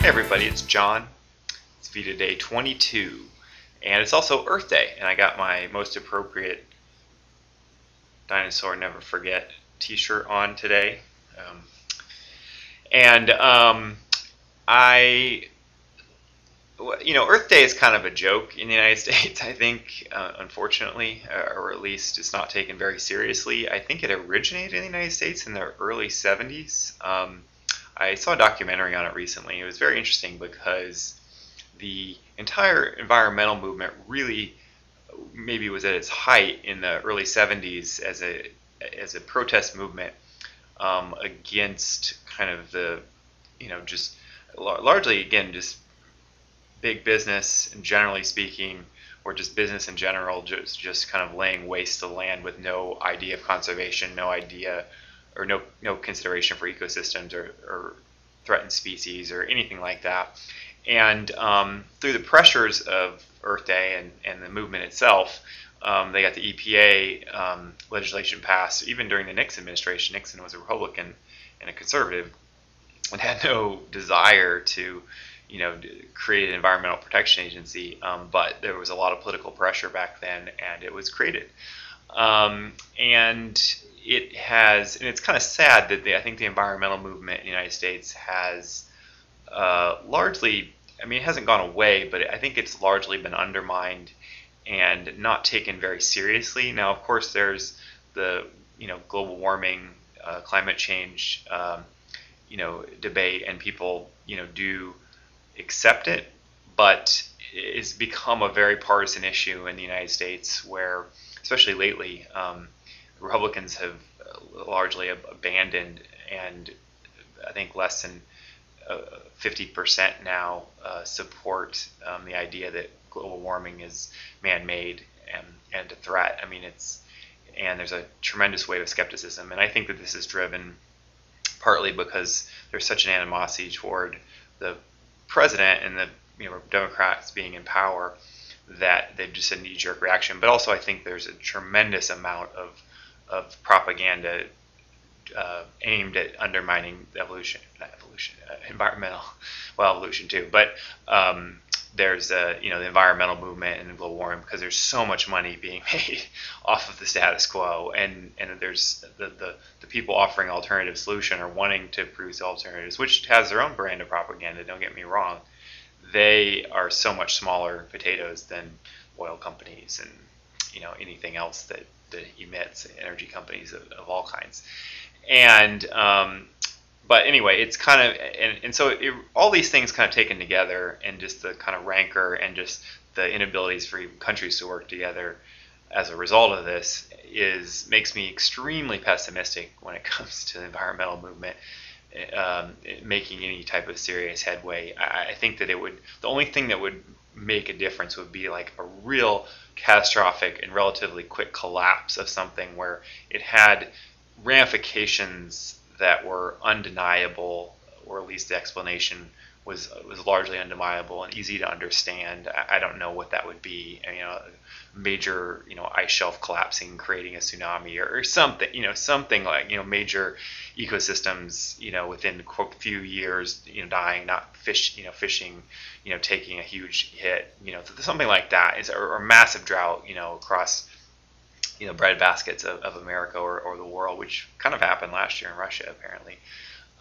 Hey everybody, it's John. It's VEDA Day 22, and it's also Earth Day, and I got my most appropriate Dinosaur Never Forget t-shirt on today. And I, Earth Day is kind of a joke in the United States, I think, unfortunately, or at least it's not taken very seriously. I think it originated in the United States in the early 70s. I saw a documentary on it recently. It was very interesting because the entire environmental movement really maybe was at its height in the early 70s as a protest movement against kind of the, just largely, again, just big business, and generally speaking, or just business in general, just kind of laying waste to land with no idea of conservation, no idea or no consideration for ecosystems or threatened species or anything like that. And through the pressures of Earth Day and the movement itself, they got the EPA legislation passed. Even during the Nixon administration, Nixon was a Republican and a conservative, and had no desire to, create an environmental protection agency. But there was a lot of political pressure back then, and it was created. And it's kind of sad that I think the environmental movement in the United States has largely, it hasn't gone away, but I think it's largely been undermined and not taken very seriously. Now, of course, there's the, global warming, climate change, debate, and people, do accept it, but it's become a very partisan issue in the United States where, especially lately, Republicans have largely abandoned, and I think less than 50% now support the idea that global warming is man-made and a threat. And there's a tremendous wave of skepticism, and I think that this is driven partly because there's such an animosity toward the president and the Democrats being in power that they've just a knee-jerk reaction. But also I think there's a tremendous amount of propaganda aimed at undermining evolution too. But there's the environmental movement and the global warming, because there's so much money being made off of the status quo, and there's the people offering alternative solution or wanting to produce alternatives, which has their own brand of propaganda. Don't get me wrong. They are so much smaller potatoes than oil companies and anything else that emits, energy companies of all kinds. And but anyway, it's kind of and so all these things kind of taken together, and just the kind of rancor and just the inabilities for countries to work together as a result of this makes me extremely pessimistic when it comes to the environmental movement making any type of serious headway. I think that the only thing that would make a difference would be like a real catastrophic and relatively quick collapse of something where it had ramifications that were undeniable, or at least the explanation was largely undeniable and easy to understand. I don't know what that would be. Major ice shelf collapsing, creating a tsunami, or something. Something like major ecosystems within a few years dying, not fishing taking a huge hit, something like that, or massive drought across bread baskets of America or the world, which kind of happened last year in Russia apparently.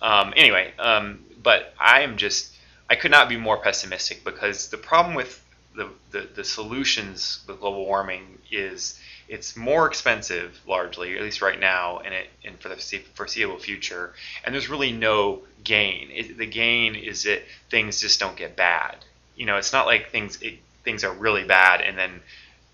But I could not be more pessimistic, because the problem with the solutions with global warming is it's more expensive, largely, at least right now, and for the foreseeable future, and there's really no gain. The gain is that things just don't get bad. It's not like things are really bad and then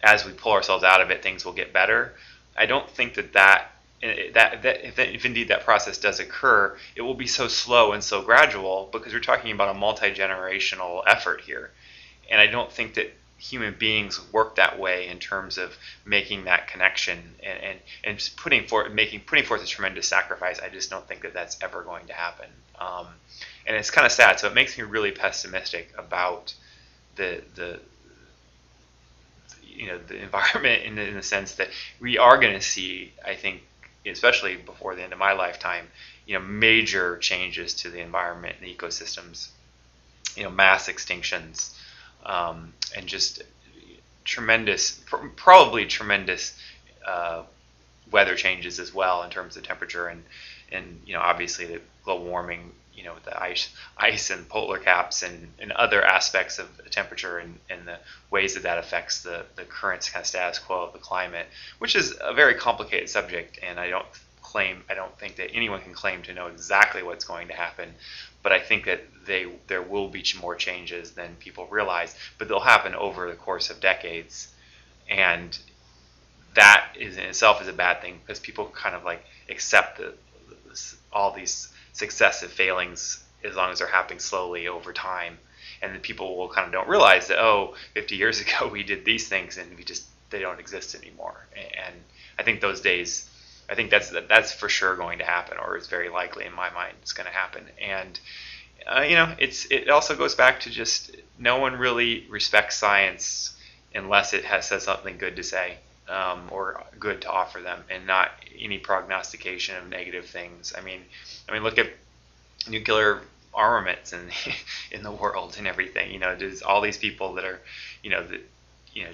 as we pull ourselves out of it, things will get better. I don't think that if indeed that process does occur, it will be so slow and so gradual, because we're talking about a multi-generational effort here. And I don't think that human beings work that way in terms of making that connection and just putting forth a tremendous sacrifice. I just don't think that that's ever going to happen. And it's kind of sad. So it makes me really pessimistic about the environment in the sense that we are going to see, I think, especially before the end of my lifetime, major changes to the environment and the ecosystems mass extinctions, and just tremendous, probably tremendous weather changes as well in terms of temperature and obviously the global warming, with the ice and polar caps and other aspects of the temperature and the ways that affects the current kind of status quo of the climate, which is a very complicated subject, and I don't think that anyone can claim to know exactly what's going to happen, but I think that there will be more changes than people realize, but they'll happen over the course of decades, and that is in itself is a bad thing because people kind of like accept all these successive failings as long as they're happening slowly over time, and then people will kind of don't realize that 50 years ago we did these things and they don't exist anymore. And I think those days, I think that's for sure going to happen, or it's very likely in my mind it's going to happen. And it also goes back to just no one really respects science unless it says something good to say, or good to offer them, and not any prognostication of negative things. I mean, look at nuclear armaments in the world and everything. There's all these people that are,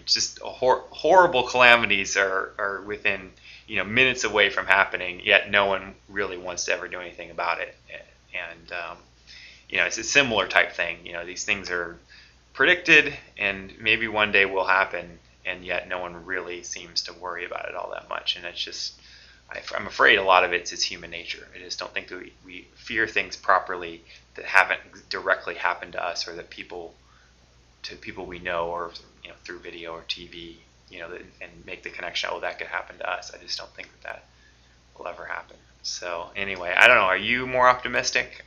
just horrible calamities are within minutes away from happening. Yet no one really wants to ever do anything about it. And it's a similar type thing. These things are predicted, and maybe one day will happen, and yet no one really seems to worry about it all that much. And it's just, I'm afraid a lot of it's human nature. I just don't think that we fear things properly that haven't directly happened to us, or that people we know, or through video or TV, and make the connection. Oh, that could happen to us. I just don't think that will ever happen. So anyway, I don't know. Are you more optimistic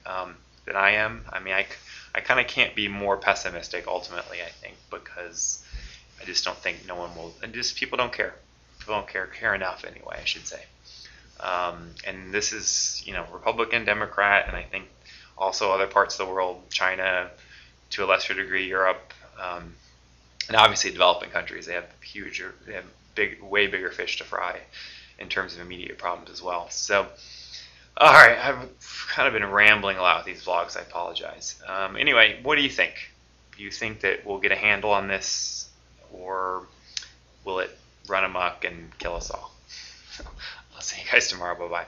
than I am? I mean, I kind of can't be more pessimistic ultimately, I think, because I just don't think no one will, and just people don't care. People don't care enough anyway, I should say. And this is, Republican, Democrat, and I think also other parts of the world, China, to a lesser degree, Europe, and obviously developing countries. They have way bigger fish to fry in terms of immediate problems as well. So, all right, I've kind of been rambling a lot with these vlogs. I apologize. Anyway, what do you think? Do you think that we'll get a handle on this, or will it run amok and kill us all? I'll see you guys tomorrow. Bye-bye.